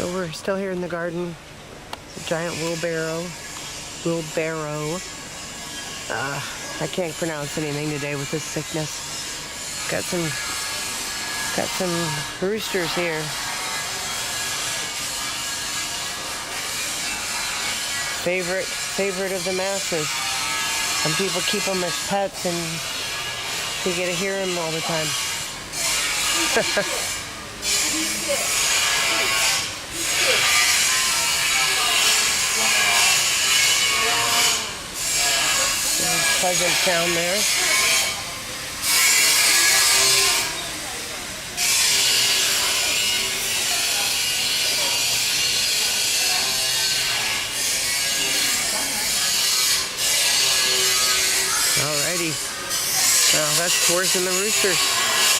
So we're still here in the garden. It's a giant wheelbarrow. I can't pronounce anything today with this sickness. Got some roosters here. Favorite of the masses. Some people keep them as pets and you get to hear them all the time. Pleasant sound there. Alrighty. Well, that's worse than the roosters.